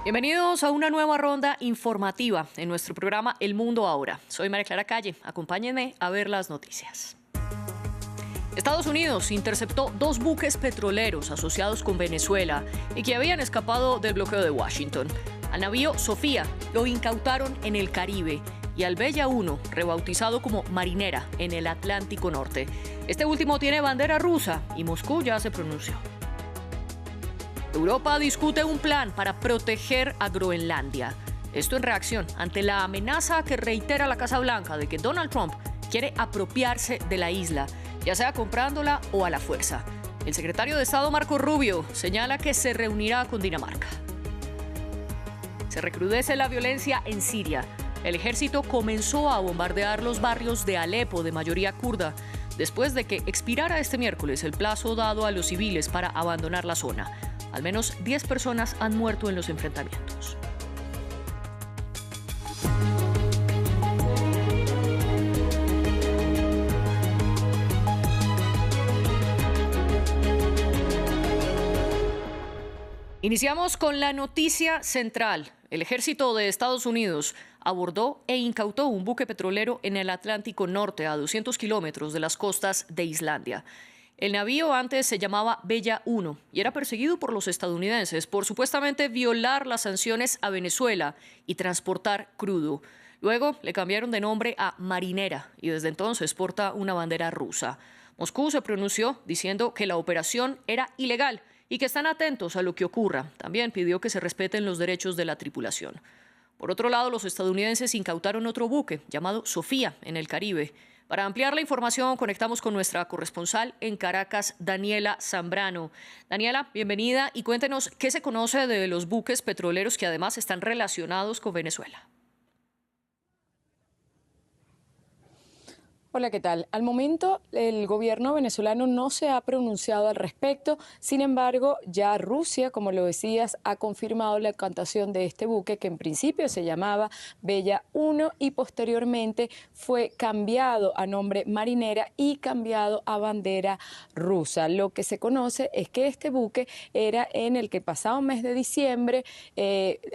Bienvenidos a una nueva ronda informativa en nuestro programa El Mundo Ahora. Soy María Clara Calle. Acompáñenme a ver las noticias. Estados Unidos interceptó 2 buques petroleros asociados con Venezuela y que habían escapado del bloqueo de Washington. Al navío Sofía lo incautaron en el Caribe y al Bella 1, rebautizado como Marinera, en el Atlántico Norte. Este último tiene bandera rusa y Moscú ya se pronunció. Europa discute un plan para proteger a Groenlandia. Esto en reacción ante la amenaza que reitera la Casa Blanca de que Donald Trump quiere apropiarse de la isla, ya sea comprándola o a la fuerza. El secretario de Estado Marco Rubio señala que se reunirá con Dinamarca. Se recrudece la violencia en Siria. El ejército comenzó a bombardear los barrios de Alepo de mayoría kurda, después de que expirara este miércoles el plazo dado a los civiles para abandonar la zona. Al menos 10 personas han muerto en los enfrentamientos. Iniciamos con la noticia central. El ejército de Estados Unidos abordó e incautó un buque petrolero en el Atlántico Norte, a 200 kilómetros de las costas de Islandia. El navío antes se llamaba Bella 1 y era perseguido por los estadounidenses por supuestamente violar las sanciones a Venezuela y transportar crudo. Luego le cambiaron de nombre a Marinera y desde entonces porta una bandera rusa. Moscú se pronunció diciendo que la operación era ilegal y que están atentos a lo que ocurra. También pidió que se respeten los derechos de la tripulación. Por otro lado, los estadounidenses incautaron otro buque llamado Sofía en el Caribe. Para ampliar la información, conectamos con nuestra corresponsal en Caracas, Daniela Zambrano. Daniela, bienvenida y cuéntenos qué se conoce de los buques petroleros que además están relacionados con Venezuela. Hola, ¿qué tal? Al momento, el gobierno venezolano no se ha pronunciado al respecto. Sin embargo, ya Rusia, como lo decías, ha confirmado la incautación de este buque, que en principio se llamaba Bella 1 y posteriormente fue cambiado a nombre Marinera y cambiado a bandera rusa. Lo que se conoce es que este buque era en el que pasado mes de diciembre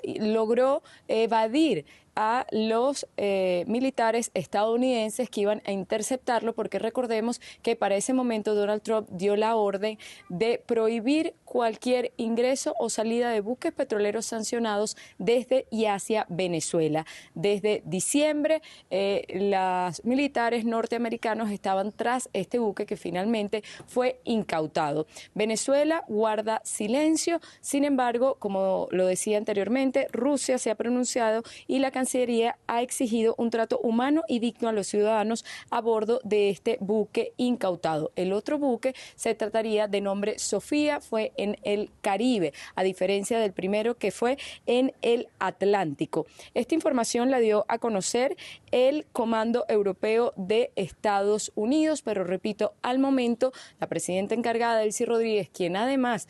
logró evadir a los militares estadounidenses que iban a interceptarlo, porque recordemos que para ese momento Donald Trump dio la orden de prohibir cualquier ingreso o salida de buques petroleros sancionados desde y hacia Venezuela. Desde diciembre, los militares norteamericanos estaban tras este buque que finalmente fue incautado. Venezuela guarda silencio, sin embargo, como lo decía anteriormente, Rusia se ha pronunciado y la Cancillería ha exigido un trato humano y digno a los ciudadanos a bordo de este buque incautado. El otro buque se trataría de nombre Sofía, fue en el Caribe, a diferencia del primero que fue en el Atlántico. Esta información la dio a conocer el Comando Europeo de Estados Unidos, pero repito, al momento la presidenta encargada, Delcy Rodríguez, quien además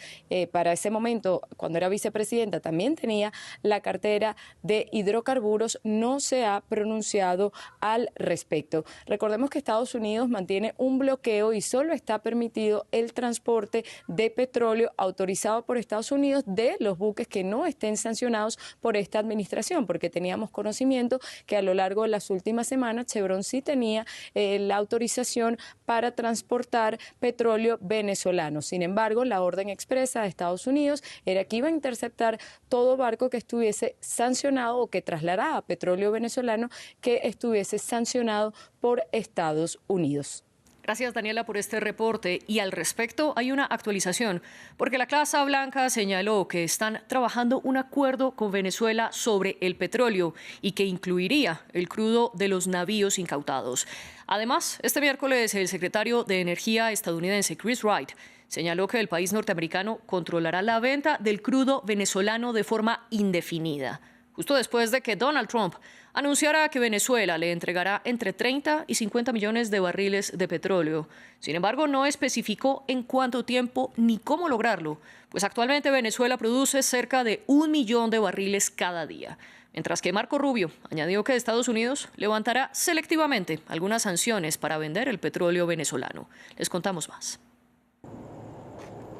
para ese momento, cuando era vicepresidenta, también tenía la cartera de hidrocarburos, no se ha pronunciado al respecto. Recordemos que Estados Unidos mantiene un bloqueo y solo está permitido el transporte de petróleo autorizado por Estados Unidos de los buques que no estén sancionados por esta administración, porque teníamos conocimiento que a lo largo de las últimas semanas Chevron sí tenía la autorización para transportar petróleo venezolano. Sin embargo, la orden expresa de Estados Unidos era que iba a interceptar todo barco que estuviese sancionado o que trasladara petróleo venezolano que estuviese sancionado por Estados Unidos. Gracias, Daniela, por este reporte. Y al respecto hay una actualización, porque la Casa Blanca señaló que están trabajando un acuerdo con Venezuela sobre el petróleo y que incluiría el crudo de los navíos incautados. Además, este miércoles el secretario de Energía estadounidense, Chris Wright, señaló que el país norteamericano controlará la venta del crudo venezolano de forma indefinida, justo después de que Donald Trump anunciara que Venezuela le entregará entre 30 y 50 millones de barriles de petróleo. Sin embargo, no especificó en cuánto tiempo ni cómo lograrlo, pues actualmente Venezuela produce cerca de 1 millón de barriles cada día. Mientras que Marco Rubio añadió que Estados Unidos levantará selectivamente algunas sanciones para vender el petróleo venezolano. Les contamos más.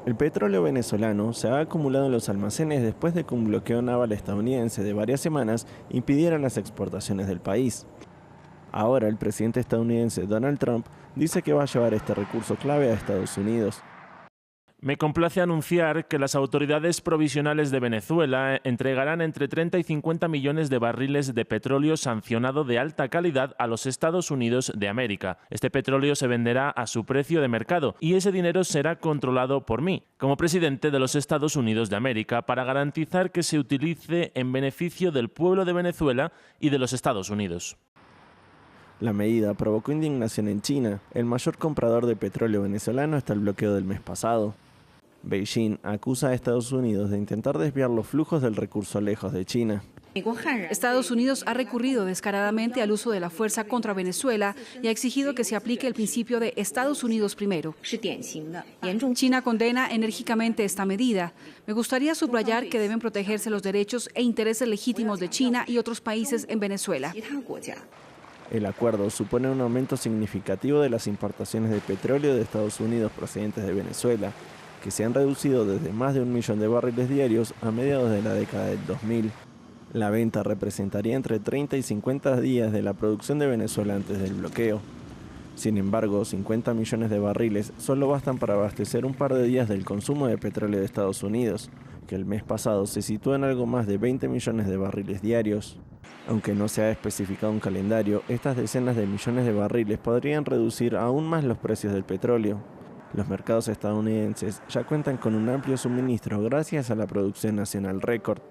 El petróleo venezolano se ha acumulado en los almacenes después de que un bloqueo naval estadounidense de varias semanas impidiera las exportaciones del país. Ahora el presidente estadounidense Donald Trump dice que va a llevar este recurso clave a Estados Unidos. Me complace anunciar que las autoridades provisionales de Venezuela entregarán entre 30 y 50 millones de barriles de petróleo sancionado de alta calidad a los Estados Unidos de América. Este petróleo se venderá a su precio de mercado y ese dinero será controlado por mí, como presidente de los Estados Unidos de América, para garantizar que se utilice en beneficio del pueblo de Venezuela y de los Estados Unidos. La medida provocó indignación en China, el mayor comprador de petróleo venezolano hasta el bloqueo del mes pasado. Beijing acusa a Estados Unidos de intentar desviar los flujos del recurso lejos de China. Estados Unidos ha recurrido descaradamente al uso de la fuerza contra Venezuela y ha exigido que se aplique el principio de Estados Unidos primero. China condena enérgicamente esta medida. Me gustaría subrayar que deben protegerse los derechos e intereses legítimos de China y otros países en Venezuela. El acuerdo supone un aumento significativo de las importaciones de petróleo de Estados Unidos procedentes de Venezuela, que se han reducido desde más de 1 millón de barriles diarios a mediados de la década del 2000. La venta representaría entre 30 y 50 días de la producción de Venezuela antes del bloqueo. Sin embargo, 50 millones de barriles solo bastan para abastecer un par de días del consumo de petróleo de Estados Unidos, que el mes pasado se situó en algo más de 20 millones de barriles diarios. Aunque no se ha especificado un calendario, estas decenas de millones de barriles podrían reducir aún más los precios del petróleo. Los mercados estadounidenses ya cuentan con un amplio suministro gracias a la producción nacional récord.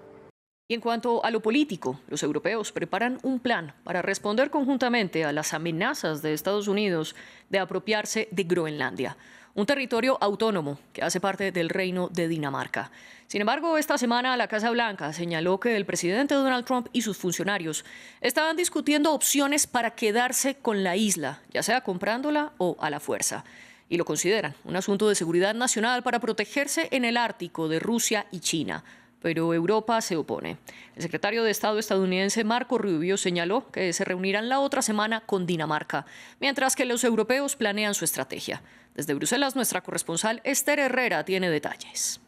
Y en cuanto a lo político, los europeos preparan un plan para responder conjuntamente a las amenazas de Estados Unidos de apropiarse de Groenlandia, un territorio autónomo que hace parte del Reino de Dinamarca. Sin embargo, esta semana la Casa Blanca señaló que el presidente Donald Trump y sus funcionarios estaban discutiendo opciones para quedarse con la isla, ya sea comprándola o a la fuerza, y lo consideran un asunto de seguridad nacional para protegerse en el Ártico de Rusia y China. Pero Europa se opone. El secretario de Estado estadounidense Marco Rubio señaló que se reunirán la otra semana con Dinamarca, mientras que los europeos planean su estrategia. Desde Bruselas, nuestra corresponsal Esther Herrera tiene detalles.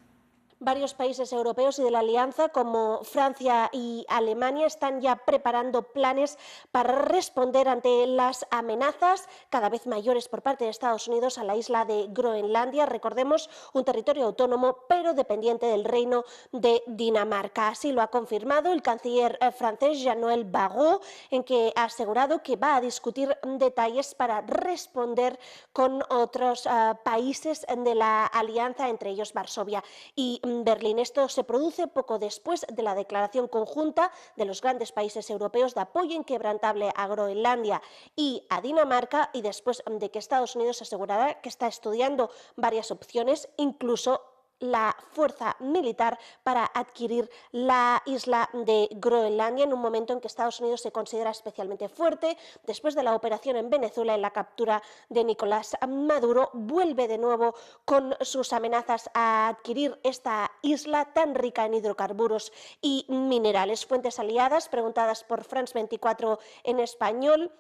Varios países europeos y de la Alianza, como Francia y Alemania, están ya preparando planes para responder ante las amenazas cada vez mayores por parte de Estados Unidos a la isla de Groenlandia. Recordemos, un territorio autónomo, pero dependiente del Reino de Dinamarca. Así lo ha confirmado el canciller francés Jean-Noël Barrot, en que ha asegurado que va a discutir detalles para responder con otros países de la Alianza, entre ellos Varsovia y Berlín. Esto se produce poco después de la declaración conjunta de los grandes países europeos de apoyo inquebrantable a Groenlandia y a Dinamarca, y después de que Estados Unidos asegurara que está estudiando varias opciones, incluso la fuerza militar para adquirir la isla de Groenlandia en un momento en que Estados Unidos se considera especialmente fuerte. Después de la operación en Venezuela y la captura de Nicolás Maduro, vuelve de nuevo con sus amenazas a adquirir esta isla tan rica en hidrocarburos y minerales. Fuentes aliadas, preguntadas por France 24 en español,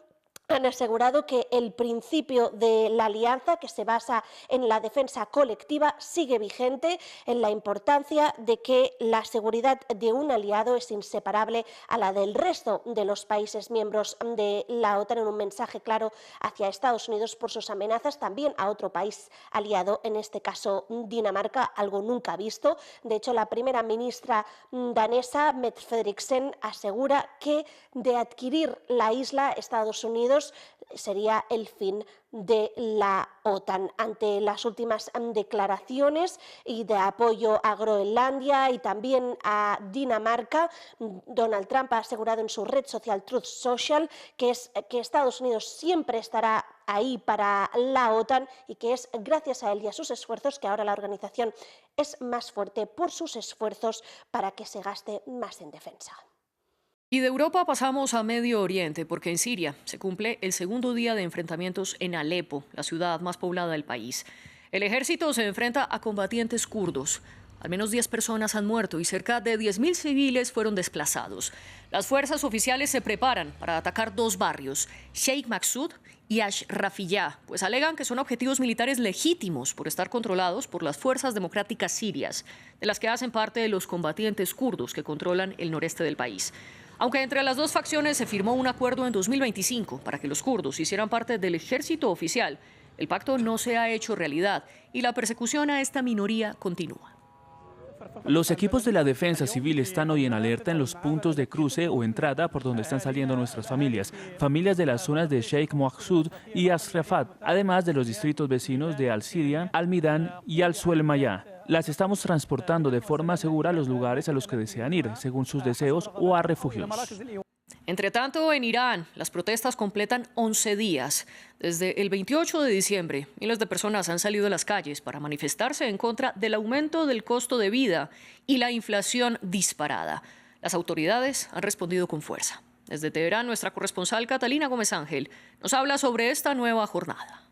han asegurado que el principio de la alianza, que se basa en la defensa colectiva, sigue vigente, en la importancia de que la seguridad de un aliado es inseparable a la del resto de los países miembros de la OTAN, en un mensaje claro hacia Estados Unidos por sus amenazas también a otro país aliado, en este caso Dinamarca, algo nunca visto. De hecho, la primera ministra danesa, Mette Frederiksen, asegura que de adquirir la isla, Estados Unidos sería el fin de la OTAN. Ante las últimas declaraciones y de apoyo a Groenlandia y también a Dinamarca, Donald Trump ha asegurado en su red social Truth Social que Estados Unidos siempre estará ahí para la OTAN y que es gracias a él y a sus esfuerzos que ahora la organización es más fuerte por sus esfuerzos para que se gaste más en defensa. Y de Europa pasamos a Medio Oriente, porque en Siria se cumple el segundo día de enfrentamientos en Alepo, la ciudad más poblada del país. El ejército se enfrenta a combatientes kurdos. Al menos 10 personas han muerto y cerca de 10.000 civiles fueron desplazados. Las fuerzas oficiales se preparan para atacar 2 barrios, Sheikh Maksud y Ashrafiyah, pues alegan que son objetivos militares legítimos por estar controlados por las fuerzas democráticas sirias, de las que hacen parte los combatientes kurdos que controlan el noreste del país. Aunque entre las 2 facciones se firmó un acuerdo en 2025 para que los kurdos hicieran parte del ejército oficial, el pacto no se ha hecho realidad y la persecución a esta minoría continúa. Los equipos de la defensa civil están hoy en alerta en los puntos de cruce o entrada por donde están saliendo nuestras familias de las zonas de Sheikh Maksud y Ashrafat, además de los distritos vecinos de Al-Sirian, Al-Midan y Al-Suelmayá. Las estamos transportando de forma segura a los lugares a los que desean ir, según sus deseos, o a refugios. Entre tanto, en Irán, las protestas completan 11 días. Desde el 28 de diciembre, miles de personas han salido a las calles para manifestarse en contra del aumento del costo de vida y la inflación disparada. Las autoridades han respondido con fuerza. Desde Teherán, nuestra corresponsal Catalina Gómez Ángel nos habla sobre esta nueva jornada.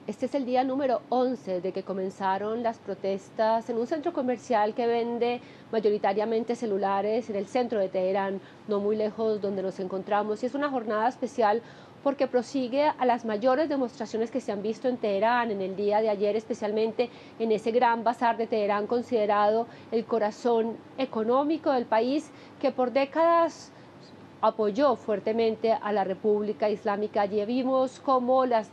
Este es el día número 11 de que comenzaron las protestas en un centro comercial que vende mayoritariamente celulares en el centro de Teherán, no muy lejos donde nos encontramos. Y es una jornada especial porque prosigue a las mayores demostraciones que se han visto en Teherán en el día de ayer, especialmente en ese gran bazar de Teherán considerado el corazón económico del país, que por décadas apoyó fuertemente a la República Islámica. Allí vimos cómo las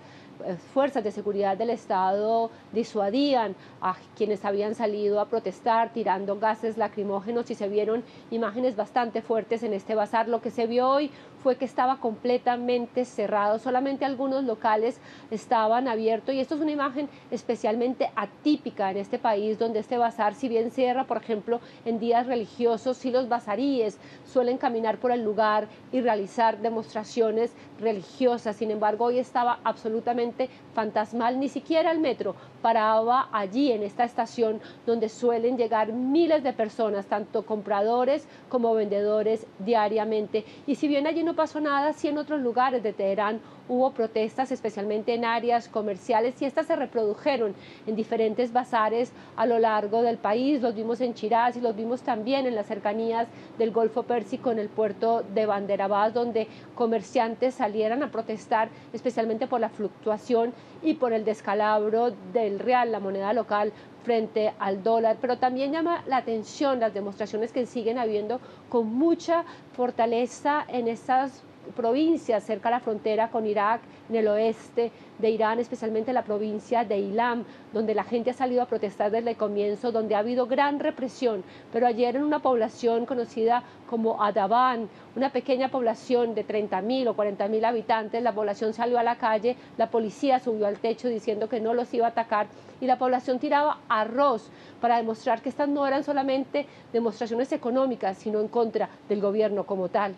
fuerzas de seguridad del Estado disuadían a quienes habían salido a protestar tirando gases lacrimógenos y se vieron imágenes bastante fuertes en este bazar. Lo que se vio hoy fue que estaba completamente cerrado, solamente algunos locales estaban abiertos y esto es una imagen especialmente atípica en este país donde este bazar, si bien cierra, por ejemplo, en días religiosos, sí los bazaríes suelen caminar por el lugar y realizar demostraciones religiosas. Sin embargo, hoy estaba absolutamente fantasmal, ni siquiera el metro paraba allí en esta estación donde suelen llegar miles de personas, tanto compradores como vendedores diariamente. Y si bien allí no pasó nada, sí en otros lugares de Teherán hubo protestas, especialmente en áreas comerciales, y estas se reprodujeron en diferentes bazares a lo largo del país. Los vimos en Shiraz y los vimos también en las cercanías del Golfo Pérsico, en el puerto de Bandar Abbas, donde comerciantes salieran a protestar, especialmente por la fluctuación y por el descalabro del real, la moneda local, frente al dólar. Pero también llama la atención las demostraciones que siguen habiendo con mucha fortaleza en estas provincias cerca a la frontera con Irak, en el oeste de Irán, especialmente la provincia de Ilam, donde la gente ha salido a protestar desde el comienzo, donde ha habido gran represión. Pero ayer en una población conocida como Adaban, una pequeña población de 30.000 o 40.000 habitantes, la población salió a la calle, la policía subió al techo diciendo que no los iba a atacar y la población tiraba arroz para demostrar que estas no eran solamente demostraciones económicas, sino en contra del gobierno como tal.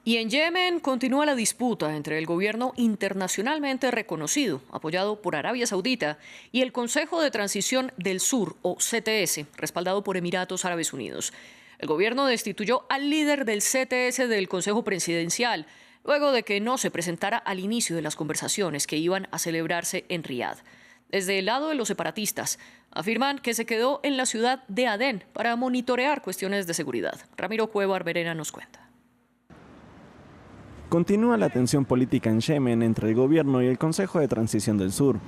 Y en Yemen continúa la disputa entre el gobierno internacionalmente reconocido, apoyado por Arabia Saudita, y el Consejo de Transición del Sur, o CTS, respaldado por Emiratos Árabes Unidos. El gobierno destituyó al líder del CTS del Consejo Presidencial, luego de que no se presentara al inicio de las conversaciones que iban a celebrarse en Riad. Desde el lado de los separatistas, afirman que se quedó en la ciudad de Adén para monitorear cuestiones de seguridad. Ramiro Cueva Arberena nos cuenta. Continúa la tensión política en Yemen entre el gobierno y el Consejo de Transición del Sur.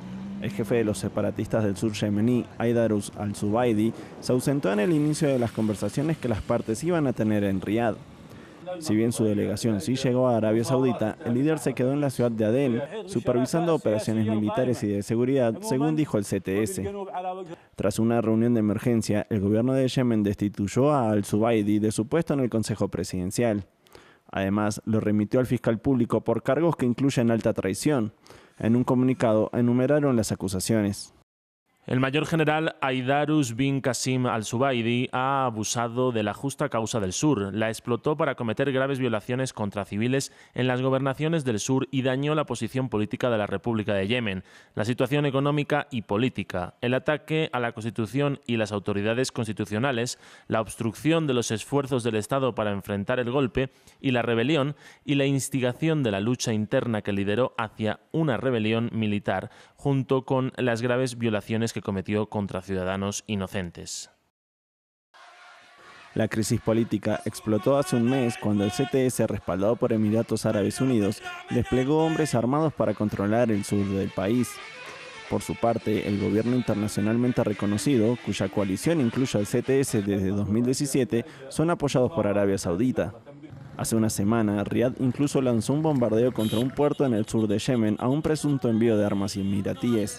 El jefe de los separatistas del sur yemení, Aidarus al-Zubaydi, se ausentó en el inicio de las conversaciones que las partes iban a tener en Riad. Si bien su delegación sí llegó a Arabia Saudita, el líder se quedó en la ciudad de Adén, supervisando operaciones militares y de seguridad, según dijo el CTS. Tras una reunión de emergencia, el gobierno de Yemen destituyó a al-Zubaydi de su puesto en el Consejo Presidencial. Además, lo remitió al fiscal público por cargos que incluyen alta traición. En un comunicado enumeraron las acusaciones. El mayor general Aidarus bin Qasim al-Zubaydi ha abusado de la justa causa del sur, la explotó para cometer graves violaciones contra civiles en las gobernaciones del sur y dañó la posición política de la República de Yemen, la situación económica y política, el ataque a la Constitución y las autoridades constitucionales, la obstrucción de los esfuerzos del Estado para enfrentar el golpe y la rebelión y la instigación de la lucha interna que lideró hacia una rebelión militar, junto con las graves violaciones que que cometió contra ciudadanos inocentes. La crisis política explotó hace un mes cuando el CTS, respaldado por Emiratos Árabes Unidos, desplegó hombres armados para controlar el sur del país. Por su parte, el gobierno internacionalmente reconocido, cuya coalición incluye al CTS desde 2017, son apoyados por Arabia Saudita. Hace una semana, Riad incluso lanzó un bombardeo contra un puerto en el sur de Yemen a un presunto envío de armas emiratíes.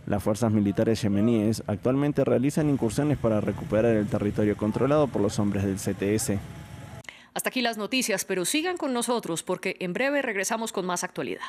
Las fuerzas militares yemeníes actualmente realizan incursiones para recuperar el territorio controlado por los hombres del CTS. Hasta aquí las noticias, pero sigan con nosotros porque en breve regresamos con más actualidad.